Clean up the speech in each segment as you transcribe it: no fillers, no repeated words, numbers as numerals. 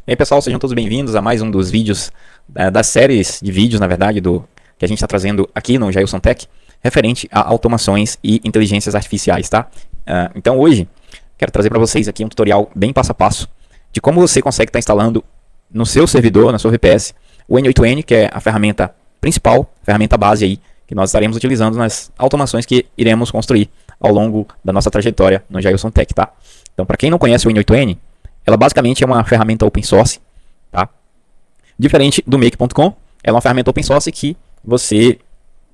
E aí, pessoal, sejam todos bem-vindos a mais um dos vídeos, das séries de vídeos, na verdade, que a gente está trazendo aqui no Jailson Tech, referente a automações e inteligências artificiais, tá? Então hoje, quero trazer para vocês aqui um tutorial bem passo a passo de como você consegue estar instalando no seu servidor, na sua VPS, o N8N, que é a ferramenta principal, a ferramenta base aí, que nós estaremos utilizando nas automações que iremos construir ao longo da nossa trajetória no Jailson Tech, tá? Então, para quem não conhece o N8N, ela basicamente é uma ferramenta open source, tá? Diferente do Make.com, ela é uma ferramenta open source que você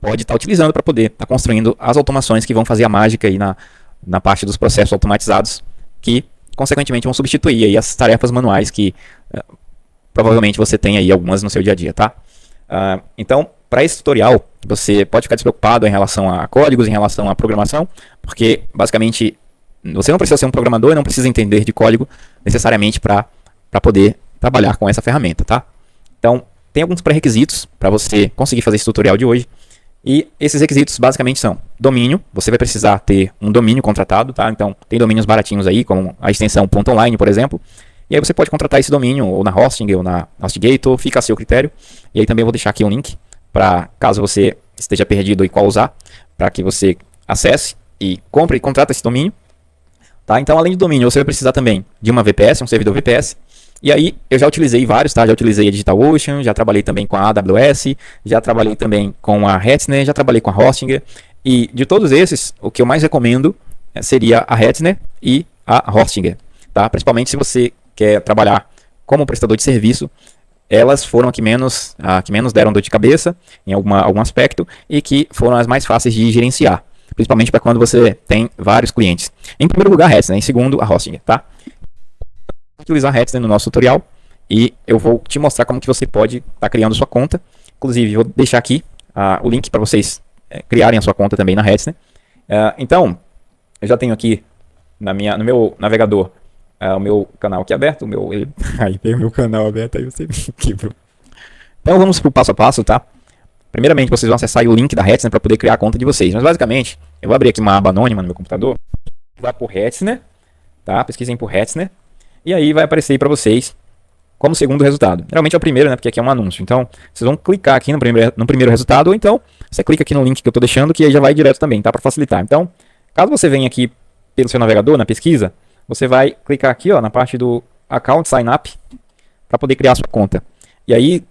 pode estar utilizando para poder estar construindo as automações que vão fazer a mágica aí na parte dos processos automatizados, que consequentemente vão substituir aí as tarefas manuais que provavelmente você tem aí algumas no seu dia a dia, tá? Então, para esse tutorial, você pode ficar despreocupado em relação a códigos, em relação à programação, porque basicamente você não precisa ser um programador e não precisa entender de código necessariamente para poder trabalhar com essa ferramenta, tá? Então, tem alguns pré-requisitos para você conseguir fazer esse tutorial de hoje. E esses requisitos basicamente são domínio. Você vai precisar ter um domínio contratado, tá? Então, tem domínios baratinhos aí, como a extensão .online, por exemplo. E aí você pode contratar esse domínio ou na Hosting ou na HostGator, fica a seu critério. E aí também eu vou deixar aqui um link para caso você esteja perdido em qual usar, para que você acesse e compre e contrata esse domínio. Tá? Então, além do domínio, você vai precisar também de uma VPS, um servidor VPS. E aí, eu já utilizei vários, tá? Já utilizei a DigitalOcean, já trabalhei também com a AWS, já trabalhei também com a Hetzner, já trabalhei com a Hostinger. E de todos esses, o que eu mais recomendo seria a Hetzner e a Hostinger, tá? Principalmente se você quer trabalhar como prestador de serviço, elas foram a que menos deram dor de cabeça em algum aspecto e que foram as mais fáceis de gerenciar. Principalmente para quando você tem vários clientes. Em primeiro lugar, a Hetzner, em segundo, a Hostinger, tá? Vou utilizar a Hetzner no nosso tutorial e eu vou te mostrar como que você pode estar criando sua conta. Inclusive, vou deixar aqui o link para vocês criarem a sua conta também na Hetzner. Então, eu já tenho aqui no meu navegador o meu canal aqui aberto. Aí tem o meu canal aberto, aí você me quebrou. Então, vamos para o passo a passo, tá? Primeiramente, vocês vão acessar o link da Hetzner para poder criar a conta de vocês. Mas basicamente, eu vou abrir aqui uma aba anônima no meu computador. Vai por Hetzner, tá? Pesquisem por Hetzner. E aí vai aparecer aí para vocês como segundo resultado. Geralmente é o primeiro, né? Porque aqui é um anúncio. Então, vocês vão clicar aqui no primeiro resultado. Ou então, você clica aqui no link que eu estou deixando, que aí já vai direto também, tá? Para facilitar. Então, caso você venha aqui pelo seu navegador, na pesquisa, você vai clicar aqui, ó, na parte do Account Sign Up para poder criar a sua conta. E aí,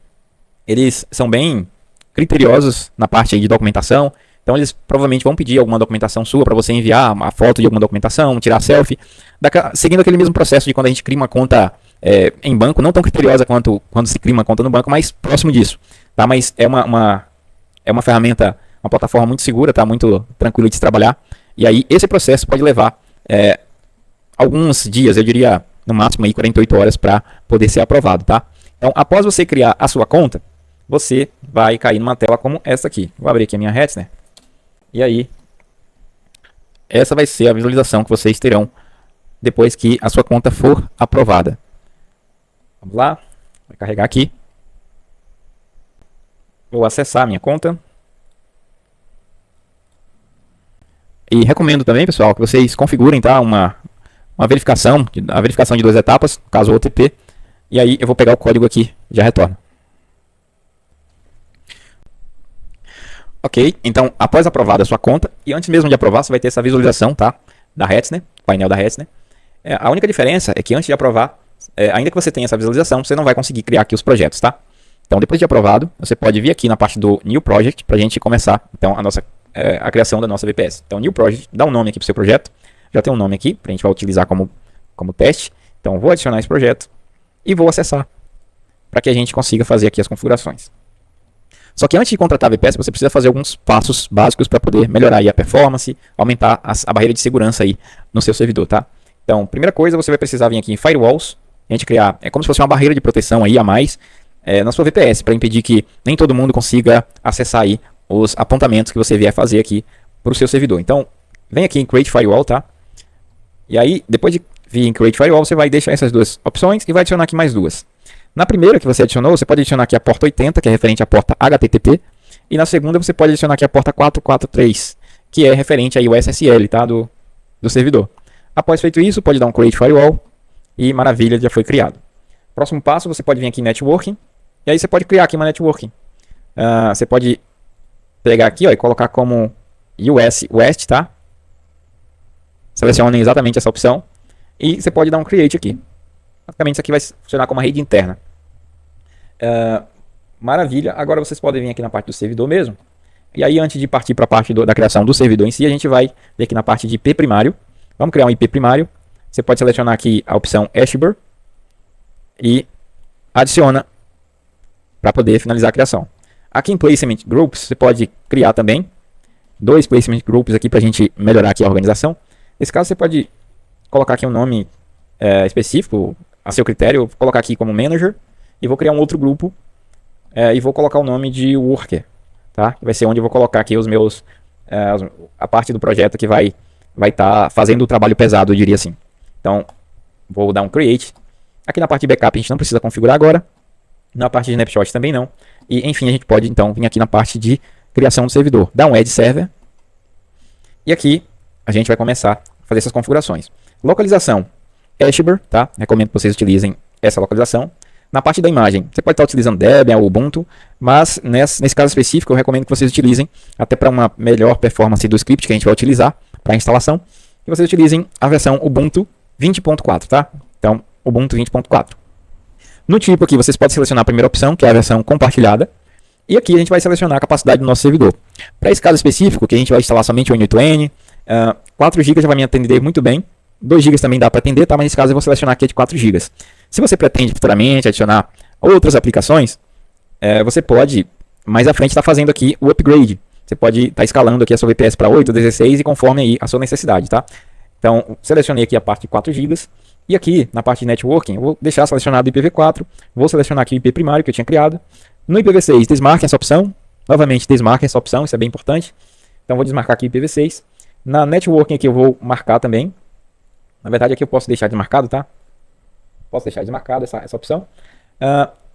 eles são bem criteriosos na parte aí de documentação. Então eles provavelmente vão pedir alguma documentação sua para você enviar uma foto de alguma documentação, tirar selfie, seguindo aquele mesmo processo de quando a gente cria uma conta em banco, não tão criteriosa quanto quando se cria uma conta no banco, mas próximo disso, tá? Mas é uma ferramenta, uma plataforma muito segura, tá? Muito tranquilo de se trabalhar. E aí esse processo pode levar alguns dias, eu diria no máximo aí 48 horas para poder ser aprovado, tá? Então após você criar a sua conta, você vai cair numa tela como essa aqui. Vou abrir aqui a minha Hetzner. E aí, essa vai ser a visualização que vocês terão depois que a sua conta for aprovada. Vamos lá, vai carregar aqui. Vou acessar a minha conta. E recomendo também, pessoal, que vocês configurem, tá, uma verificação, a verificação de 2 etapas, caso OTP. E aí eu vou pegar o código aqui, já retorno. Ok, então após aprovada a sua conta, e antes mesmo de aprovar, você vai ter essa visualização, tá, da Hetzner, painel da Hetzner. A única diferença é que antes de aprovar, ainda que você tenha essa visualização, você não vai conseguir criar aqui os projetos, tá? Então depois de aprovado, você pode vir aqui na parte do New Project para a gente começar então a criação da nossa VPS. Então New Project, dá um nome aqui para o seu projeto, já tem um nome aqui, a gente vai utilizar como teste. Então vou adicionar esse projeto e vou acessar para que a gente consiga fazer aqui as configurações. Só que antes de contratar a VPS, você precisa fazer alguns passos básicos para poder melhorar aí a performance, aumentar a barreira de segurança aí no seu servidor, tá? Então, primeira coisa, você vai precisar vir aqui em Firewalls, a gente criar, como se fosse uma barreira de proteção aí a mais na sua VPS, para impedir que nem todo mundo consiga acessar aí os apontamentos que você vier fazer aqui para o seu servidor. Então, vem aqui em Create Firewall, tá? E aí, depois de vir em Create Firewall, você vai deixar essas duas opções e vai adicionar aqui mais duas. Na primeira que você adicionou, você pode adicionar aqui a porta 80, que é referente à porta HTTP. E na segunda você pode adicionar aqui a porta 443, que é referente aí ao SSL, tá? do servidor. Após feito isso, pode dar um Create Firewall e maravilha, já foi criado. próximo passo, você pode vir aqui em Networking, e aí você pode criar aqui uma Networking. Você pode pegar aqui, ó, e colocar como US West, tá? Selecione exatamente essa opção, e você pode dar um Create aqui. Basicamente isso aqui vai funcionar como uma rede interna. Maravilha, agora vocês podem vir aqui na parte do servidor mesmo. E aí, antes de partir para a parte da criação do servidor em si, a gente vai ver aqui na parte de IP primário. Vamos criar um IP primário. Você pode selecionar aqui a opção Ashburn e adiciona para poder finalizar a criação. Aqui em Placement Groups, você pode criar também 2 Placement Groups aqui para a gente melhorar aqui a organização. Nesse caso, você pode colocar aqui um nome específico a seu critério. Eu vou colocar aqui como Manager e vou criar um outro grupo e vou colocar o nome de Worker. Tá? Vai ser onde eu vou colocar aqui os meus a parte do projeto que vai estar fazendo o trabalho pesado, eu diria assim. Então, vou dar um Create. Aqui na parte de Backup a gente não precisa configurar agora. Na parte de Snapshot também não. E, enfim, a gente pode, então, vir aqui na parte de criação do servidor. Dar um Add Server. E aqui a gente vai começar a fazer essas configurações. Localização Ashburn, tá? Recomendo que vocês utilizem essa localização. Na parte da imagem, você pode estar utilizando Debian ou Ubuntu, mas nesse caso específico eu recomendo que vocês utilizem, até para uma melhor performance do script que a gente vai utilizar para a instalação, que vocês utilizem a versão Ubuntu 20.4, tá? Então, Ubuntu 20.4. No tipo aqui, vocês podem selecionar a primeira opção, que é a versão compartilhada, e aqui a gente vai selecionar a capacidade do nosso servidor. Para esse caso específico, que a gente vai instalar somente o N8N, 4 GB já vai me atender muito bem, 2 GB também dá para atender, tá? Mas nesse caso eu vou selecionar aqui de 4 GB. Se você pretende futuramente adicionar outras aplicações, você pode, mais à frente, estar fazendo aqui o upgrade. Você pode estar escalando aqui a sua VPS para 8, 16 e conforme aí a sua necessidade, tá? Então, selecionei aqui a parte de 4 GB. E aqui, na parte de Networking, eu vou deixar selecionado o IPv4. Vou selecionar aqui o IP primário que eu tinha criado. No IPv6, desmarque essa opção. Novamente, desmarque essa opção, isso é bem importante. Então, vou desmarcar aqui o IPv6. Na Networking aqui eu vou marcar também. Na verdade, aqui eu posso deixar desmarcado, tá? Posso deixar desmarcado essa opção.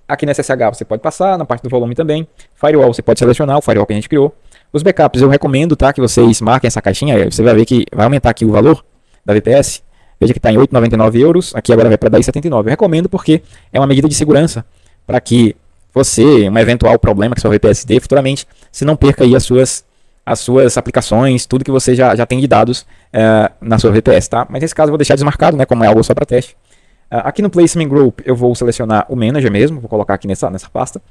Aqui na SSH você pode passar, na parte do volume também. Firewall você pode selecionar, o firewall que a gente criou. Os backups eu recomendo, tá, que vocês marquem essa caixinha. Você vai ver que vai aumentar aqui o valor da VPS. Veja que está em 8,99 €. Aqui agora vai para 10,79. Eu recomendo porque é uma medida de segurança para que você, um eventual problema que sua VPS dê futuramente, se não perca aí as suas aplicações, tudo que você já tem de dados na sua VPS, tá? Mas nesse caso eu vou deixar desmarcado, né, como é algo só para teste. Aqui no Placement Group eu vou selecionar o Manager mesmo, vou colocar aqui nessa pasta.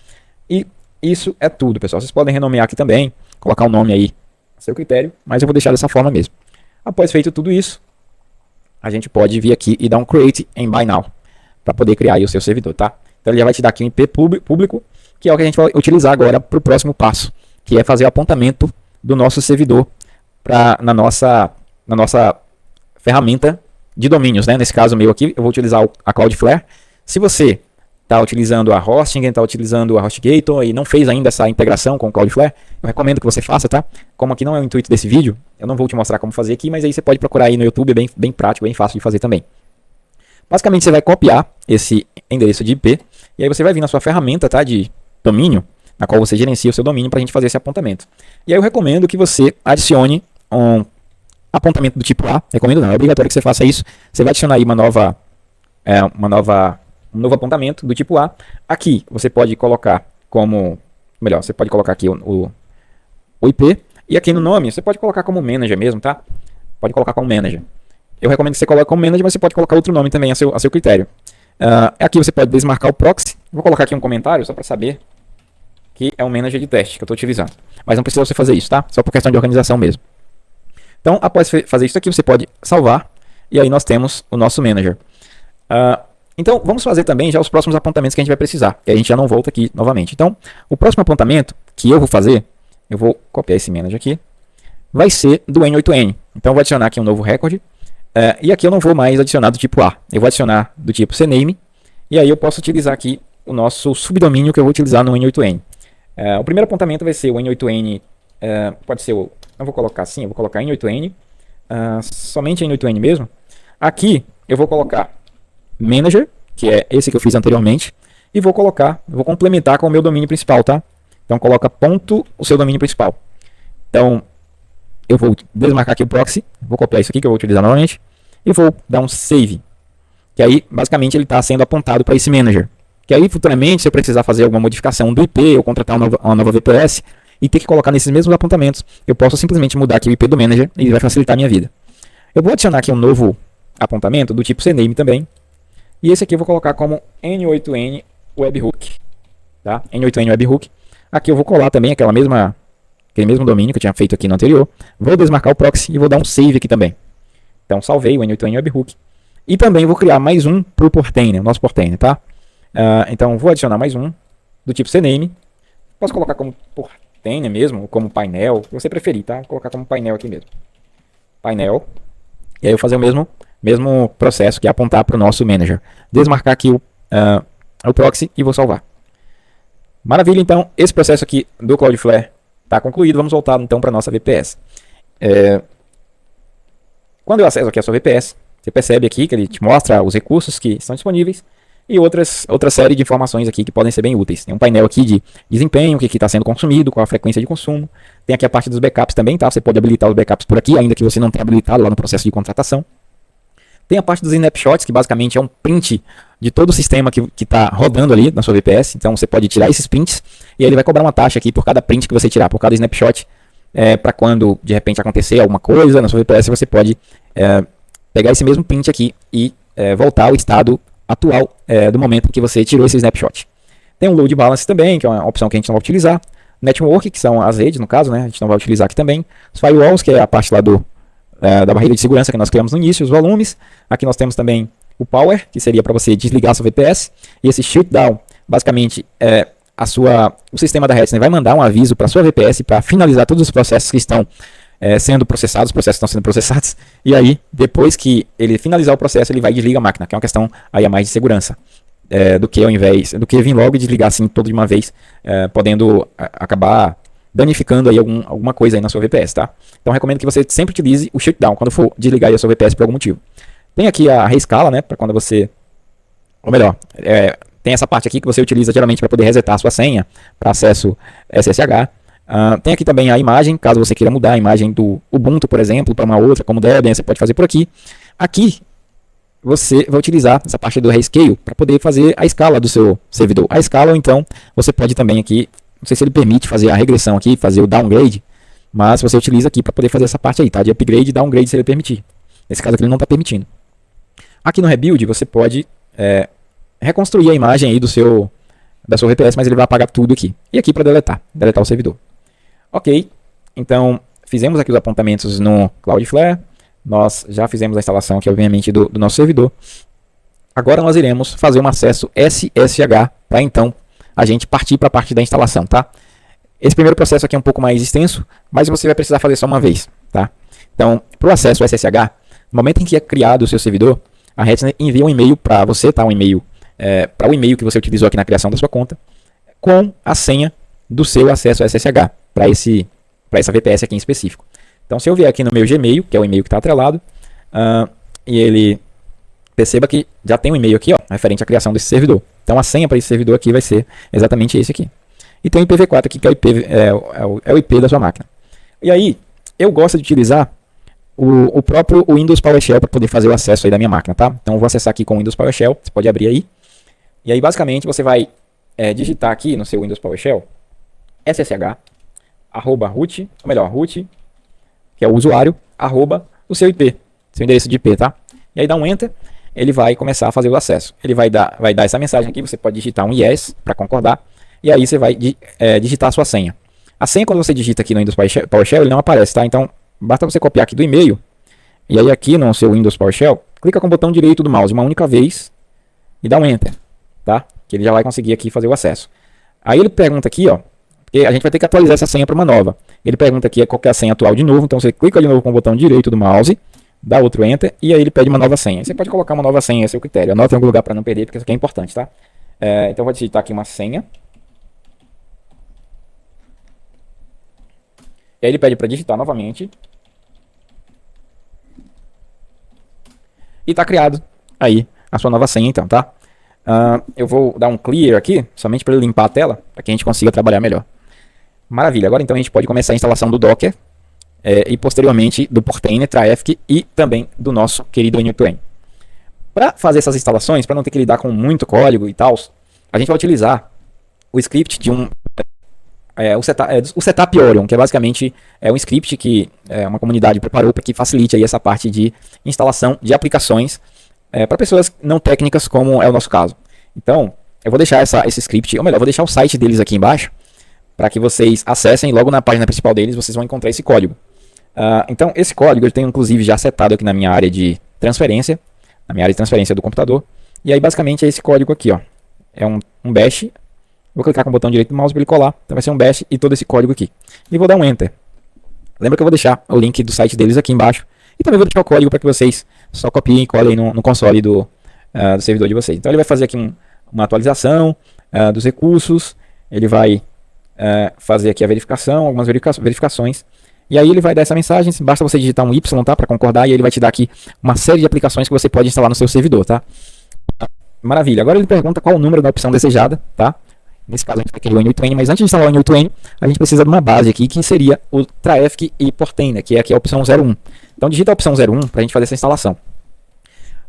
E isso é tudo, pessoal. Vocês podem renomear aqui também, colocar o nome aí a seu critério, mas eu vou deixar dessa forma mesmo. Após feito tudo isso, a gente pode vir aqui e dar um Create em Buy Now, para poder criar aí o seu servidor, tá? Então ele já vai te dar aqui um IP público, que é o que a gente vai utilizar agora para o próximo passo, que é fazer o apontamento do nosso servidor na nossa ferramenta de domínios, né? Nesse caso meu aqui, eu vou utilizar a Cloudflare. Se você está utilizando a Hosting, está utilizando a HostGator e não fez ainda essa integração com o Cloudflare, eu recomendo que você faça, tá? Como aqui não é o intuito desse vídeo, eu não vou te mostrar como fazer aqui, mas aí você pode procurar aí no YouTube, é bem prático, bem fácil de fazer também. Basicamente você vai copiar esse endereço de IP e aí você vai vir na sua ferramenta, tá, de domínio, na qual você gerencia o seu domínio para a gente fazer esse apontamento. E aí eu recomendo que você adicione um apontamento do tipo A, recomendo não, é obrigatório que você faça isso. Você vai adicionar aí um novo apontamento do tipo A. Aqui você pode colocar você pode colocar aqui o IP, e aqui no nome você pode colocar como Manager mesmo, tá? Pode colocar como Manager. Eu recomendo que você coloque como Manager, mas você pode colocar outro nome também a seu critério. Aqui você pode desmarcar o proxy. Vou colocar aqui um comentário só para saber que é um Manager de teste que eu estou utilizando. Mas não precisa você fazer isso, tá? Só por questão de organização mesmo. Então, após fazer isso aqui, você pode salvar. E aí nós temos o nosso Manager. Então, vamos fazer também já os próximos apontamentos que a gente vai precisar. Que a gente já não volta aqui novamente. Então, o próximo apontamento que eu vou fazer, eu vou copiar esse Manager aqui, vai ser do N8N. Então, eu vou adicionar aqui um novo recorde. E aqui eu não vou mais adicionar do tipo A. Eu vou adicionar do tipo CNAME. E aí eu posso utilizar aqui o nosso subdomínio que eu vou utilizar no N8N. O primeiro apontamento vai ser o N8N. Pode ser o... Não vou colocar assim, eu vou colocar N8N. Somente N8N mesmo. Aqui eu vou colocar Manager, que é esse que eu fiz anteriormente. E vou complementar com o meu domínio principal, tá? Então coloca ponto o seu domínio principal. Então eu vou desmarcar aqui o proxy. Vou copiar isso aqui que eu vou utilizar novamente. E vou dar um save. Que que aí basicamente ele está sendo apontado para esse manager. Que aí futuramente, se eu precisar fazer alguma modificação do IP ou contratar uma nova VPS e ter que colocar nesses mesmos apontamentos, eu posso simplesmente mudar aqui o IP do manager e vai facilitar a minha vida. Eu vou adicionar aqui um novo apontamento do tipo CNAME também. E esse aqui eu vou colocar como N8N Webhook. Tá? N8N Webhook. Aqui eu vou colar também aquele mesmo domínio que eu tinha feito aqui no anterior. Vou desmarcar o proxy e vou dar um save aqui também. Então salvei o N8N Webhook. E também vou criar mais um para o Portainer, o nosso Portainer, tá? Então vou adicionar mais um do tipo CNAME. Posso colocar como Portainer mesmo, ou como painel, se você preferir, tá? Vou colocar como painel aqui mesmo. Painel. E aí eu vou fazer o mesmo processo, que é apontar para o nosso manager. Desmarcar aqui o proxy e vou salvar. Maravilha, então esse processo aqui do Cloudflare está concluído. Vamos voltar então para a nossa VPS. Quando eu acesso aqui a sua VPS, você percebe aqui que ele te mostra os recursos que estão disponíveis e outra série de informações aqui que podem ser bem úteis. Tem um painel aqui de desempenho, o que está sendo consumido, qual a frequência de consumo. Tem aqui a parte dos backups também, tá? Você pode habilitar os backups por aqui, ainda que você não tenha habilitado lá no processo de contratação. Tem a parte dos snapshots, que basicamente é um print de todo o sistema que está rodando ali na sua VPS. Então você pode tirar esses prints e ele vai cobrar uma taxa aqui por cada print que você tirar, por cada snapshot. Para quando de repente acontecer alguma coisa na sua VPS, você pode pegar esse mesmo print aqui e voltar ao estado atual do momento em que você tirou esse snapshot. Tem um load balance também, que é uma opção que a gente não vai utilizar. Network, que são as redes, no caso, né? A gente não vai utilizar aqui também. Os firewalls, que é a parte lá da barreira de segurança que nós criamos no início, os volumes. Aqui nós temos também o power, que seria para você desligar a sua VPS. E esse shutdown, basicamente, o sistema da Hetzner vai mandar um aviso para a sua VPS para finalizar todos os processos que estão sendo processados, os processos estão sendo processados. E aí, depois que ele finalizar o processo, ele vai desligar a máquina, que é uma questão aí a mais de segurança. Do que vir logo e desligar assim todo de uma vez, podendo acabar danificando aí alguma coisa aí na sua VPS, tá? Então recomendo que você sempre utilize o shutdown quando for desligar aí a sua VPS por algum motivo. Tem aqui a reescala, né, para quando você, ou melhor, tem essa parte aqui que você utiliza geralmente para poder resetar a sua senha para acesso SSH. Tem aqui também a imagem, caso você queira mudar a imagem do Ubuntu, por exemplo, para uma outra, como Debian, você pode fazer por aqui. Aqui você vai utilizar essa parte do Rescale para poder fazer a escala do seu servidor. A escala, ou então, você pode também aqui, não sei se ele permite fazer a regressão aqui, fazer o downgrade, mas você utiliza aqui para poder fazer essa parte aí, tá? De upgrade e downgrade se ele permitir. Nesse caso aqui ele não está permitindo. Aqui no Rebuild você pode reconstruir a imagem aí da sua VPS, mas ele vai apagar tudo aqui. E aqui para deletar o servidor. Ok, então fizemos aqui os apontamentos no Cloudflare. Nós já fizemos a instalação aqui, obviamente, do nosso servidor. Agora nós iremos fazer um acesso SSH para então a gente partir para a parte da instalação, tá? Esse primeiro processo aqui é um pouco mais extenso, mas você vai precisar fazer só uma vez, tá? Então, para o acesso SSH, no momento em que é criado o seu servidor, a Hetzner envia um e-mail para você, tá? Um e-mail para o e-mail que você utilizou aqui na criação da sua conta, com a senha do seu acesso SSH para essa VPS aqui em específico. Então, se eu vier aqui no meu Gmail, que é o e-mail que está atrelado, e ele perceba que já tem um e-mail aqui, ó, referente à criação desse servidor. Então, a senha para esse servidor aqui vai ser exatamente esse aqui. E tem o IPv4 aqui, que é o IP da sua máquina. E aí, eu gosto de utilizar o próprio Windows PowerShell para poder fazer o acesso aí da minha máquina, tá? Então, eu vou acessar aqui com o Windows PowerShell, você pode abrir aí. E aí, basicamente, você vai digitar aqui no seu Windows PowerShell SSH, @root, ou melhor, root, que é o usuário, o seu IP, seu endereço de IP, tá? E aí dá um Enter, ele vai começar a fazer o acesso. Ele vai dar essa mensagem aqui, você pode digitar um Yes para concordar, e aí você vai digitar a sua senha. A senha, quando você digita aqui no Windows PowerShell, ele não aparece, tá? Então, basta você copiar aqui do e-mail, e aí aqui no seu Windows PowerShell, clica com o botão direito do mouse uma única vez, e dá um Enter, tá? Que ele já vai conseguir aqui fazer o acesso. Aí ele pergunta aqui, ó, porque a gente vai ter que atualizar essa senha para uma nova. Ele pergunta aqui qual que é a senha atual de novo, então você clica de novo com o botão direito do mouse, dá outro Enter, e aí ele pede uma nova senha. Você pode colocar uma nova senha, esse é o critério. Anota em algum lugar para não perder, porque isso aqui é importante, tá? Então eu vou digitar aqui uma senha. E aí ele pede para digitar novamente. E está criado aí a sua nova senha, então, tá? Eu vou dar um clear aqui, somente para ele limpar a tela, para que a gente consiga trabalhar melhor. Maravilha, agora então a gente pode começar a instalação do Docker e posteriormente do Portainer, Traefik e também do nosso querido N8N. Para fazer essas instalações, para não ter que lidar com muito código e tal, a gente vai utilizar o script de o Setup Orion, que é basicamente um script que uma comunidade preparou para que facilite aí essa parte de instalação de aplicações para pessoas não técnicas, como é o nosso caso. Então, eu vou deixar esse script, ou melhor, vou deixar o site deles aqui embaixo, para que vocês acessem. Logo na página principal deles, vocês vão encontrar esse código. Então, esse código eu tenho inclusive já setado aqui na minha área de transferência, do computador. E aí, basicamente, é esse código aqui, ó. É um bash. Vou clicar com o botão direito do mouse para ele colar. Então vai ser um bash e todo esse código aqui. E vou dar um enter. Lembra que eu vou deixar o link do site deles aqui embaixo. E também vou deixar o código para que vocês só copiem e colhem no console do servidor de vocês. Então ele vai fazer aqui uma atualização dos recursos. Ele vai fazer aqui a verificação, algumas verificações. E aí ele vai dar essa mensagem. Basta você digitar um Y, tá? Para concordar. E ele vai te dar aqui uma série de aplicações que você pode instalar no seu servidor, tá? Maravilha. Agora ele pergunta qual o número da opção desejada, tá? Nesse caso a gente vai querer o N8N, mas antes de instalar o N8N, a gente precisa de uma base aqui, que seria o Traefik e Portainer, que é aqui a opção 01. Então digita a opção 01 para a gente fazer essa instalação.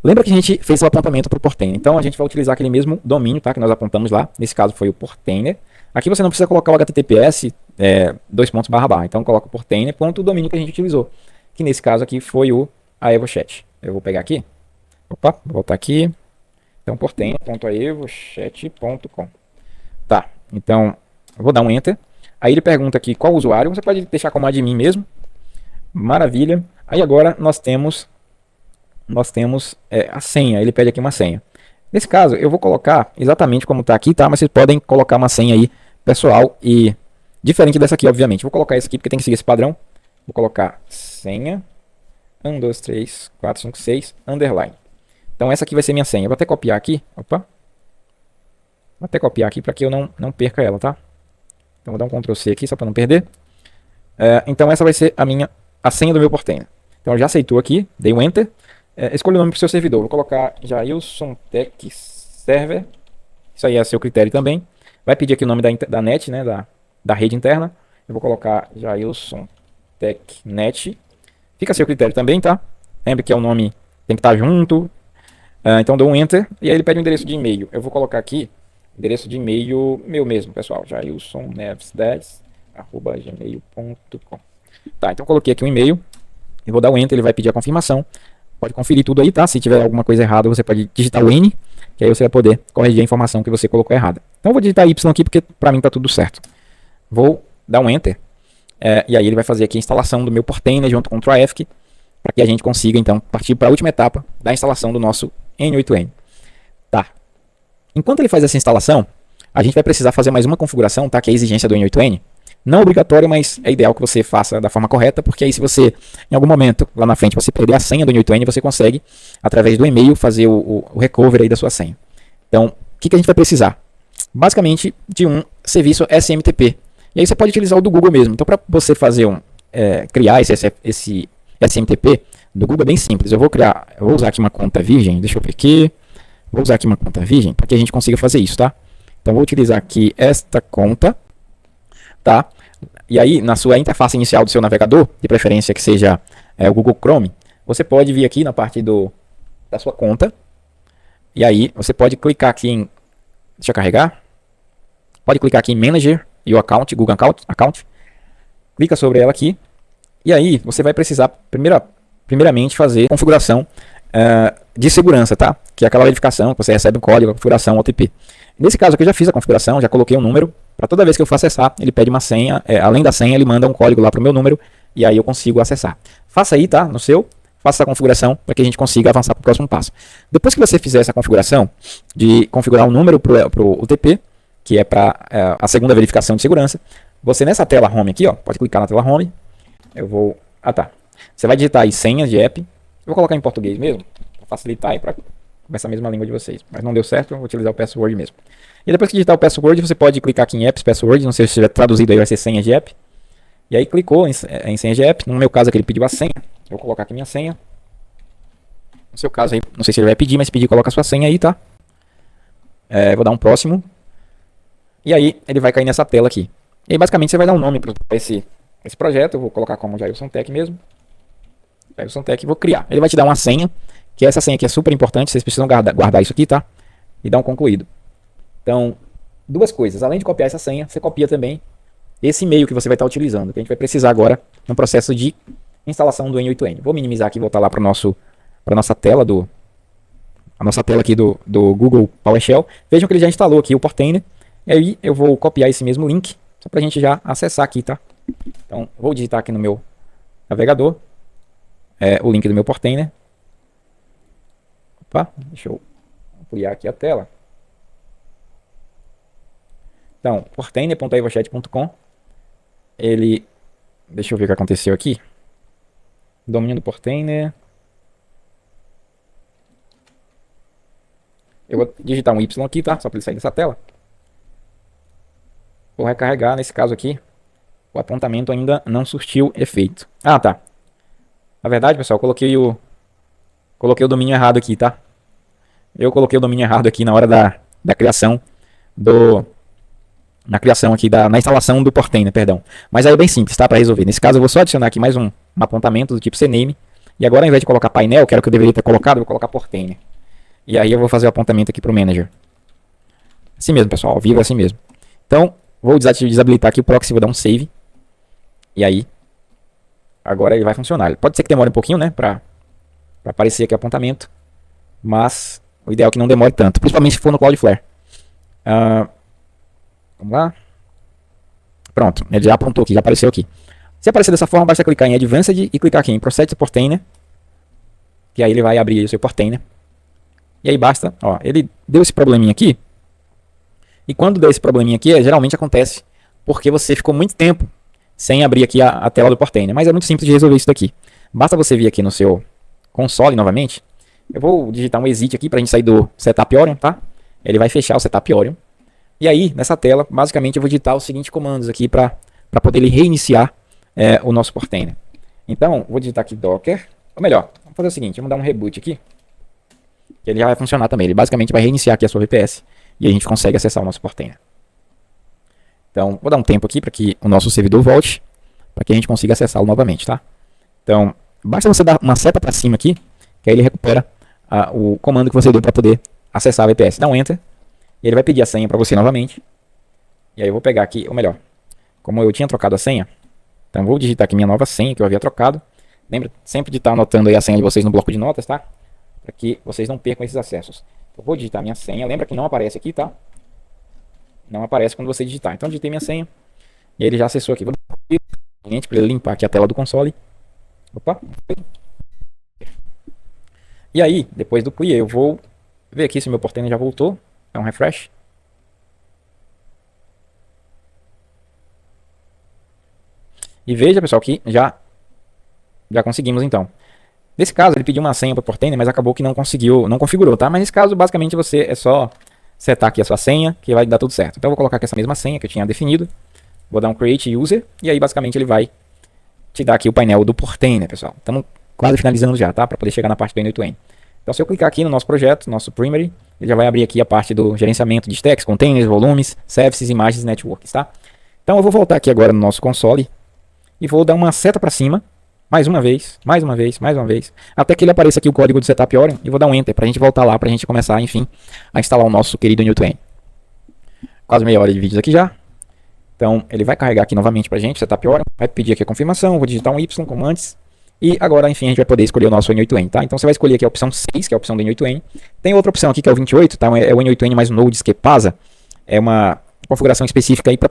Lembra que a gente fez o apontamento para o Portainer, então a gente vai utilizar aquele mesmo domínio, tá, que nós apontamos lá, nesse caso foi o Portainer. Aqui você não precisa colocar o HTTPS, //, então coloca o Portainer, o domínio que a gente utilizou, que nesse caso aqui foi o AevoChat. Eu vou pegar aqui, vou voltar aqui, então portainer.aevochat.com. Tá, então eu vou dar um enter. Aí ele pergunta aqui qual usuário. Você pode deixar como admin mesmo. Maravilha. Aí agora nós temos a senha. Ele pede aqui uma senha. Nesse caso eu vou colocar exatamente como está aqui, tá? Mas vocês podem colocar uma senha aí pessoal e diferente dessa aqui, obviamente. Vou colocar essa aqui porque tem que seguir esse padrão. Vou colocar senha 1, 2, 3, 4, 5, 6 underline. Então essa aqui vai ser minha senha. Eu vou até copiar aqui. Opa. Vou até copiar aqui para que eu não perca ela, tá? Então vou dar um Ctrl C aqui só para não perder. Então essa vai ser a senha do meu Portainer. Então já aceitou aqui, dei um Enter. Escolha o nome para o seu servidor. Vou colocar Jailson Tech Server. Isso aí é seu critério também. Vai pedir aqui o nome da net, né? Da rede interna. Eu vou colocar Jailson Tech Net. Fica a seu critério também, tá? Lembre que é o nome tem que estar junto. Então dou um Enter. E aí ele pede um endereço de e-mail. Eu vou colocar aqui endereço de e-mail meu mesmo, pessoal. jailsonneves10@gmail.com. Tá, então coloquei aqui um e-mail. Eu vou dar o Enter, ele vai pedir a confirmação. Pode conferir tudo aí, tá? Se tiver alguma coisa errada, você pode digitar o N, que aí você vai poder corrigir a informação que você colocou errada. Então eu vou digitar Y aqui, porque pra mim tá tudo certo. Vou dar um Enter. E aí ele vai fazer aqui a instalação do meu Portainer junto com o Traefik, para que a gente consiga, então, partir para a última etapa da instalação do nosso N8N. Tá. Enquanto ele faz essa instalação, a gente vai precisar fazer mais uma configuração, tá? Que é a exigência do N8N. Não obrigatório, mas é ideal que você faça da forma correta, porque aí se você, em algum momento, lá na frente, você perder a senha do N8N, você consegue, através do e-mail, fazer o recovery aí da sua senha. Então, o que a gente vai precisar? Basicamente, de um serviço SMTP. E aí você pode utilizar o do Google mesmo. Então, para você fazer criar esse SMTP do Google é bem simples. Eu vou usar aqui uma conta virgem, deixa eu ver aqui. Vou usar aqui uma conta virgem para que a gente consiga fazer isso, tá? Então vou utilizar aqui esta conta, tá? E aí na sua interface inicial do seu navegador, de preferência que seja o Google Chrome, você pode vir aqui na parte da sua conta. E aí você pode clicar aqui em, deixa eu carregar. Pode clicar aqui em Manager e o Account, Google Account. Clica sobre ela aqui. E aí você vai precisar primeiramente fazer configuração de segurança, tá? Que é aquela verificação que você recebe um código, a configuração OTP. Nesse caso aqui eu já fiz a configuração, já coloquei um número. Para toda vez que eu for acessar, ele pede uma senha. Além da senha, ele manda um código lá para o meu número. E aí eu consigo acessar. Faça aí, tá? No seu. Faça a configuração para que a gente consiga avançar para o próximo passo. Depois que você fizer essa configuração de configurar um número para o UTP, que é para a segunda verificação de segurança, você nessa tela Home aqui, ó, pode clicar na tela Home. Eu vou... tá. Você vai digitar aí senhas de app. Eu vou colocar em português mesmo, para facilitar aí para essa mesma língua de vocês. Mas não deu certo, eu vou utilizar o password mesmo. E depois que digitar o password, você pode clicar aqui em apps, password, não sei se estiver traduzido aí, vai ser senha de app. E aí clicou em senha de app. No meu caso aqui ele pediu a senha. Eu vou colocar aqui minha senha. No seu caso aí, não sei se ele vai pedir, mas se pedir, coloca a sua senha aí, tá? Vou dar um próximo. E aí ele vai cair nessa tela aqui. E aí basicamente você vai dar um nome para esse projeto. Eu vou colocar como Jailson Tech mesmo. Jailson Tech, vou criar. Ele vai te dar uma senha, que essa senha aqui é super importante, vocês precisam guardar isso aqui, tá? E dar um concluído. Então, duas coisas, além de copiar essa senha, você copia também esse e-mail que você vai estar utilizando, que a gente vai precisar agora no processo de instalação do N8N. Vou minimizar aqui e voltar lá para a nossa tela aqui do Google PowerShell. Vejam que ele já instalou aqui o Portainer. E aí eu vou copiar esse mesmo link, só para a gente já acessar aqui, tá? Então, vou digitar aqui no meu navegador o link do meu Portainer. Opa, deixa eu ampliar aqui a tela. Então, portainer.evochat.com. Deixa eu ver o que aconteceu aqui. Domínio do Portainer. Eu vou digitar um Y aqui, tá? Só para ele sair dessa tela. Vou recarregar, nesse caso aqui, o apontamento ainda não surtiu efeito. Ah, tá. Na verdade, pessoal, eu coloquei o domínio errado aqui, tá? Eu coloquei o domínio errado aqui na hora da criação na instalação do Portainer, perdão. Mas aí é bem simples, tá? Para resolver. Nesse caso, eu vou só adicionar aqui mais um apontamento do tipo CNAME. E agora, ao invés de colocar painel, que era o que eu deveria ter colocado, eu vou colocar Portainer. E aí eu vou fazer o apontamento aqui para o Manager. Assim mesmo, pessoal. Ao vivo é assim mesmo. Então, vou desabilitar aqui o proxy, vou dar um save. E aí, agora ele vai funcionar. Pode ser que demore um pouquinho, né? Para aparecer aqui o apontamento. Mas o ideal é que não demore tanto. Principalmente se for no Cloudflare. Vamos lá. Pronto, ele já apontou aqui, já apareceu aqui. Se aparecer dessa forma, basta clicar em Advanced e clicar aqui em Process Portainer. Que aí ele vai abrir o seu Portainer. E aí basta, ó, ele deu esse probleminha aqui. E quando deu esse probleminha aqui, geralmente acontece porque você ficou muito tempo sem abrir aqui a tela do Portainer. Mas é muito simples de resolver isso daqui. Basta você vir aqui no seu console novamente. Eu vou digitar um exit aqui para a gente sair do Setup Orion, tá? Ele vai fechar o Setup Orion. E aí, nessa tela, basicamente eu vou digitar os seguintes comandos aqui para poder ele reiniciar o nosso Portainer. Então, vou digitar aqui Docker. Ou melhor, vamos fazer o seguinte, vamos dar um reboot aqui. Que ele já vai funcionar também. Ele basicamente vai reiniciar aqui a sua VPS. E a gente consegue acessar o nosso Portainer. Então, vou dar um tempo aqui para que o nosso servidor volte. Para que a gente consiga acessá-lo novamente, tá? Então, basta você dar uma seta para cima aqui. Que aí ele recupera o comando que você deu para poder acessar a VPS. Dá um Enter. E ele vai pedir a senha para você novamente. E aí eu vou pegar aqui, ou melhor, como eu tinha trocado a senha, então vou digitar aqui minha nova senha que eu havia trocado. Lembra sempre de estar anotando aí a senha de vocês no bloco de notas, tá? Para que vocês não percam esses acessos. Eu vou digitar minha senha, lembra que não aparece aqui, tá? Não aparece quando você digitar. Então digitei minha senha e ele já acessou aqui. Vou dar um para ele limpar aqui a tela do console. Opa. E aí, depois do clear, eu vou ver aqui se o meu Portainer já voltou. É um refresh. E veja, pessoal, que já conseguimos então. Nesse caso, ele pediu uma senha para o Portainer, mas acabou que não conseguiu, não configurou, tá? Mas nesse caso, basicamente, você é só setar aqui a sua senha, que vai dar tudo certo. Então eu vou colocar aqui essa mesma senha que eu tinha definido. Vou dar um Create User, e aí basicamente ele vai te dar aqui o painel do Portainer, pessoal. Estamos quase finalizando já, tá? Para poder chegar na parte do N8N. Então se eu clicar aqui no nosso projeto, nosso Primary, ele já vai abrir aqui a parte do gerenciamento de stacks, containers, volumes, services, imagens, networks, tá? Então eu vou voltar aqui agora no nosso console e vou dar uma seta para cima, mais uma vez, até que ele apareça aqui o código do Setup Orion e vou dar um Enter para a gente voltar lá, para a gente começar, enfim, a instalar o nosso querido N8N. Quase meia hora de vídeos aqui já. Então ele vai carregar aqui novamente para a gente, Setup Orion, vai pedir aqui a confirmação, vou digitar um Y como antes. E agora, enfim, a gente vai poder escolher o nosso N8N, tá? Então você vai escolher aqui a opção 6, que é a opção do N8N. Tem outra opção aqui, que é o 28, tá? É o N8N mais Nodes que PASA. É uma configuração específica aí para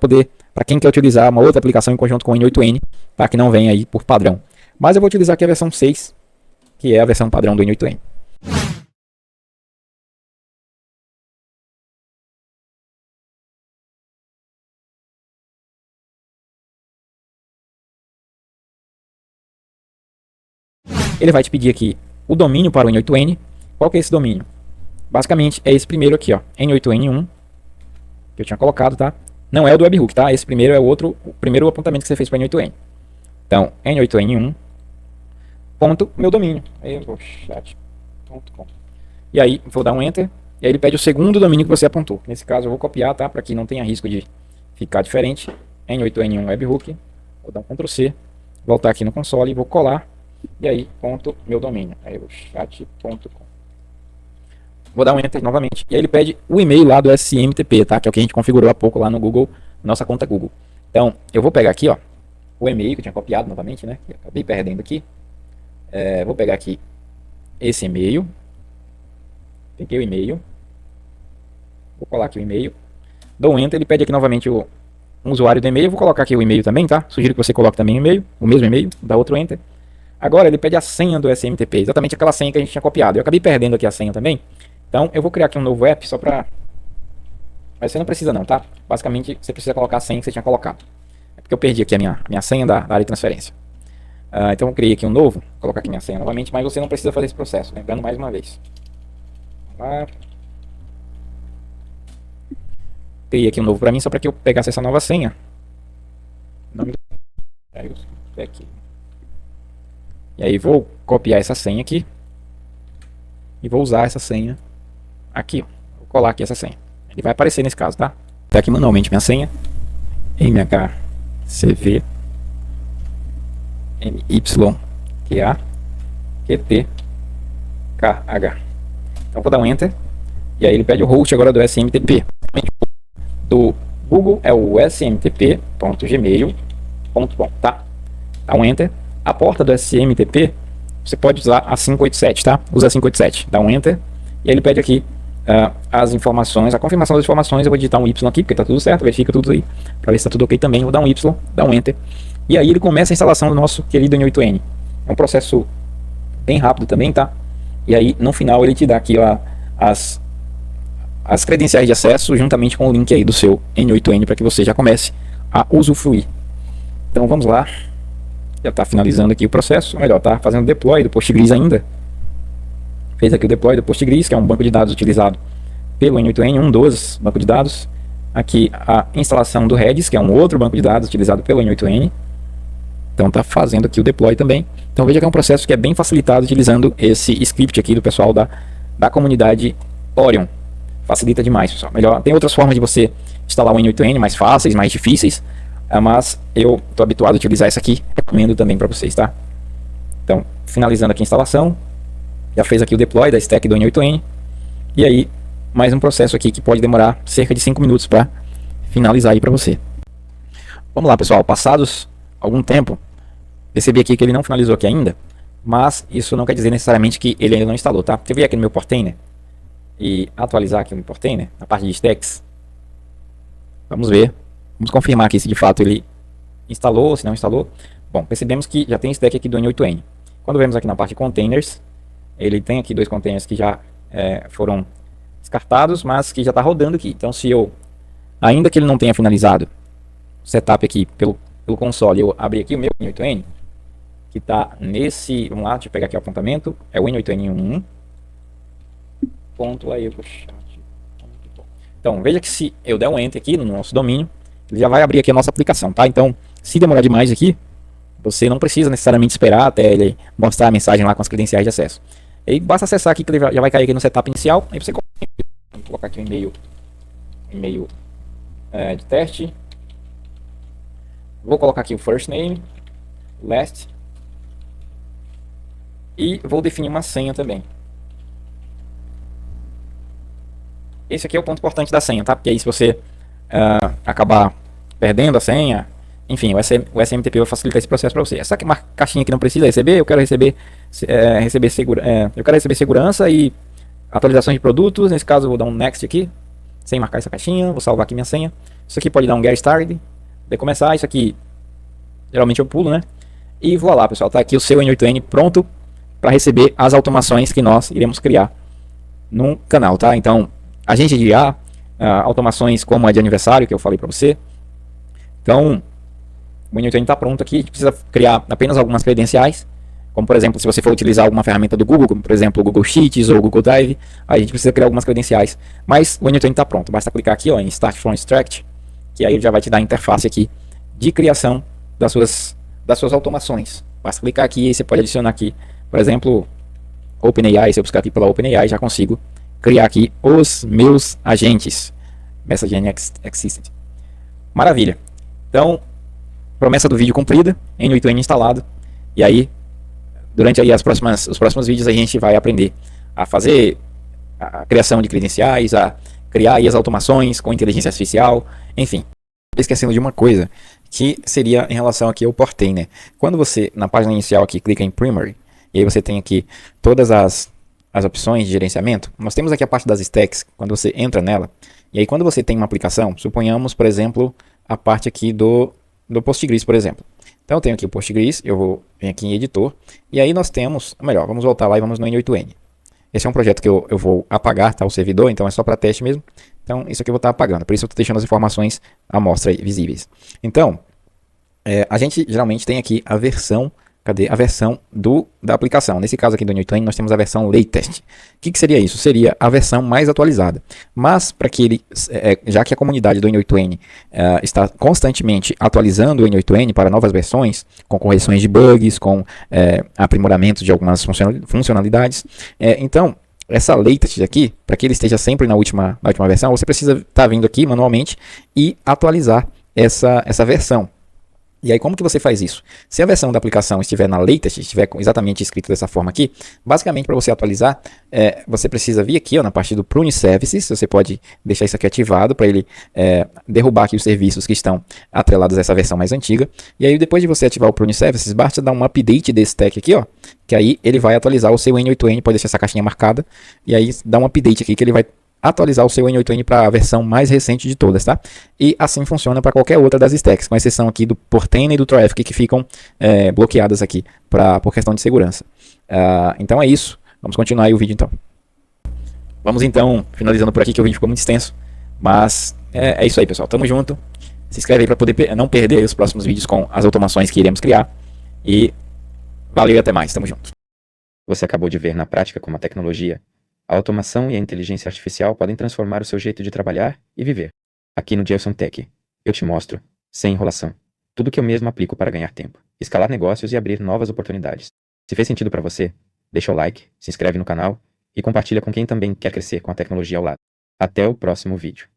quem quer utilizar uma outra aplicação em conjunto com o N8N, tá? Que não vem aí por padrão. Mas eu vou utilizar aqui a versão 6, que é a versão padrão do N8N. Ele vai te pedir aqui o domínio para o N8N. Qual que é esse domínio? Basicamente é esse primeiro aqui, ó, N8N1, que eu tinha colocado, tá? Não é o do webhook, tá? Esse primeiro é o primeiro apontamento que você fez para N8N. Então, N8N1, ponto, meu domínio. E aí, vou dar um Enter. E aí ele pede o segundo domínio que você apontou. Nesse caso, eu vou copiar, tá? Para que não tenha risco de ficar diferente. N8N1 webhook. Vou dar um Ctrl C. Voltar aqui no console e vou colar. E aí, ponto meu domínio, aerochat.com. Vou dar um enter novamente. E aí ele pede o e-mail lá do SMTP, tá? Que é o que a gente configurou há pouco lá no Google, nossa conta Google. Então, eu vou pegar aqui, ó, o e-mail que eu tinha copiado novamente, né? Que eu acabei perdendo aqui. Vou pegar aqui esse e-mail. Peguei o e-mail. Vou colar aqui o e-mail. Dou um enter, ele pede aqui novamente um usuário do e-mail. Vou colocar aqui o e-mail também, tá? Sugiro que você coloque também o e-mail, o mesmo e-mail, dá outro enter. Agora ele pede a senha do SMTP, exatamente aquela senha que a gente tinha copiado. Eu acabei perdendo aqui a senha também. Então eu vou criar aqui um novo app só pra... Mas você não precisa não, tá? Basicamente você precisa colocar a senha que você tinha colocado. É porque eu perdi aqui a minha senha da área de transferência. Então eu criei aqui um novo. Vou colocar aqui minha senha novamente, mas você não precisa fazer esse processo. Lembrando mais uma vez. Vamos lá. Criei aqui um novo para mim, só para que eu pegasse essa nova senha. Nome do... aqui. E aí vou copiar essa senha aqui. E vou usar essa senha aqui. Vou colar aqui essa senha. Ele vai aparecer nesse caso, tá? Tá aqui manualmente minha senha. MHCV MYQA QTKH. Então vou dar um enter. E aí ele pede o host agora do SMTP. Do Google é o smtp.gmail.com, tá? Dá um enter. A porta do SMTP você pode usar a 587, tá? Usa a 587. Dá um enter. E aí ele pede aqui as informações, a confirmação das informações. Eu vou digitar um Y aqui, porque tá tudo certo. Verifica tudo aí, para ver se tá tudo ok também. Vou dar um Y, dar um enter. E aí ele começa a instalação do nosso querido N8N. É um processo bem rápido também, tá? E aí no final ele te dá aqui ó, as credenciais de acesso juntamente com o link aí do seu N8N para que você já comece a usufruir. Então vamos lá. Já está finalizando aqui o processo, ou melhor, está fazendo deploy do Postgres ainda. Fez aqui o deploy do Postgres, que é um banco de dados utilizado pelo N8N, um dos bancos de dados. Aqui a instalação do Redis, que é um outro banco de dados utilizado pelo N8N. Então está fazendo aqui o deploy também. Então veja que é um processo que é bem facilitado utilizando esse script aqui do pessoal da comunidade Orion. Facilita demais, pessoal. Melhor, tem outras formas de você instalar o N8N mais fáceis, mais difíceis, mas eu estou habituado a utilizar essa aqui, recomendo também para vocês, tá? Então, finalizando aqui a instalação, já fez aqui o deploy da stack do N8N, e aí mais um processo aqui que pode demorar cerca de 5 minutos para finalizar aí para você. Vamos lá, pessoal, passados algum tempo, percebi aqui que ele não finalizou aqui ainda, mas isso não quer dizer necessariamente que ele ainda não instalou, tá? Se eu vier aqui no meu Portainer e atualizar aqui no Portainer, na parte de stacks, vamos ver, vamos confirmar aqui se de fato ele instalou, se não instalou. Bom, percebemos que já tem stack aqui do N8N. Quando vemos aqui na parte de containers, ele tem aqui 2 containers que já foram descartados, mas que já está rodando aqui. Então se eu, ainda que ele não tenha finalizado o setup aqui pelo console, eu abrir aqui o meu N8N, que está nesse, vamos lá, deixa eu pegar aqui o apontamento, é o N8N11. Então veja que se eu der um enter aqui no nosso domínio, ele já vai abrir aqui a nossa aplicação, tá? Então se demorar demais aqui, você não precisa necessariamente esperar até ele mostrar a mensagem lá com as credenciais de acesso. E basta acessar aqui que ele já vai cair aqui no setup inicial. Aí você colocar aqui o e-mail de teste. Vou colocar aqui o first name, last, e vou definir uma senha também. Esse aqui é o ponto importante da senha, tá? Porque aí se você acabar perdendo a senha, enfim, o SMTP vai facilitar esse processo para você. Essa aqui é uma caixinha que não precisa receber, eu quero receber segurança e atualizações de produtos. Nesse caso eu vou dar um next aqui, sem marcar essa caixinha, vou salvar aqui minha senha. Isso aqui pode dar um get started, de começar, isso aqui geralmente eu pulo, né? E vou lá, pessoal, tá aqui o seu N8N pronto para receber as automações que nós iremos criar no canal, tá? Então, agente de IA, automações como a de aniversário que eu falei para você. Então, o N8N está pronto aqui, a gente precisa criar apenas algumas credenciais, como por exemplo, se você for utilizar alguma ferramenta do Google, como por exemplo o Google Sheets ou o Google Drive, aí a gente precisa criar algumas credenciais, mas o N8N está pronto, basta clicar aqui ó, em Start from Extract, que aí ele já vai te dar a interface aqui de criação das suas automações. Basta clicar aqui e você pode adicionar aqui, por exemplo, OpenAI. Se eu buscar aqui pela OpenAI, já consigo criar aqui os meus agentes Messaging Assistant. Maravilha. Então, promessa do vídeo cumprida, N8N instalado, e aí durante aí os próximos vídeos a gente vai aprender a fazer a criação de credenciais, a criar aí as automações com inteligência artificial, enfim. Esquecendo de uma coisa, que seria em relação aqui ao Portain, né? Quando você, na página inicial aqui, clica em Primary, e aí você tem aqui todas as opções de gerenciamento, nós temos aqui a parte das stacks, quando você entra nela, e aí quando você tem uma aplicação, suponhamos, por exemplo, a parte aqui do Postgres, por exemplo. Então eu tenho aqui o Postgres, eu vou vir aqui em editor, e aí nós temos, melhor, vamos voltar lá e vamos no N8N. Esse é um projeto que eu vou apagar, tá, o servidor, então é só para teste mesmo. Então isso aqui eu vou estar apagando, por isso eu estou deixando as informações à mostra aí, visíveis. Então, a gente geralmente tem aqui a versão, cadê? A versão da aplicação. Nesse caso aqui do N8N nós temos a versão latest. O que seria isso? Seria a versão mais atualizada. Mas para que ele, já que a comunidade do N8N está constantemente atualizando o N8N para novas versões, com correções de bugs, com aprimoramento de algumas funcionalidades, então essa latest aqui, para que ele esteja sempre na última versão, você precisa estar vindo aqui manualmente e atualizar essa versão. E aí como que você faz isso? Se a versão da aplicação estiver na latest, estiver exatamente escrito dessa forma aqui, basicamente para você atualizar, você precisa vir aqui ó, na parte do Prune Services, você pode deixar isso aqui ativado para ele derrubar aqui os serviços que estão atrelados a essa versão mais antiga. E aí depois de você ativar o Prune Services, basta dar um update desse stack aqui, ó, que aí ele vai atualizar o seu N8N, pode deixar essa caixinha marcada, e aí dá um update aqui que ele vai atualizar o seu N8N para a versão mais recente de todas, tá? E assim funciona para qualquer outra das stacks, com exceção aqui do Portain e do Traffic, que ficam bloqueadas aqui por questão de segurança. Então é isso. Vamos continuar aí o vídeo então. Vamos então, finalizando por aqui, que o vídeo ficou muito extenso. Mas é isso aí, pessoal. Tamo junto. Se inscreve aí para poder não perder os próximos vídeos com as automações que iremos criar. E valeu e até mais. Tamo junto. Você acabou de ver na prática como a tecnologia, a automação e a inteligência artificial podem transformar o seu jeito de trabalhar e viver. Aqui no Jailson Tech, eu te mostro, sem enrolação, tudo que eu mesmo aplico para ganhar tempo, escalar negócios e abrir novas oportunidades. Se fez sentido para você, deixa o like, se inscreve no canal e compartilha com quem também quer crescer com a tecnologia ao lado. Até o próximo vídeo.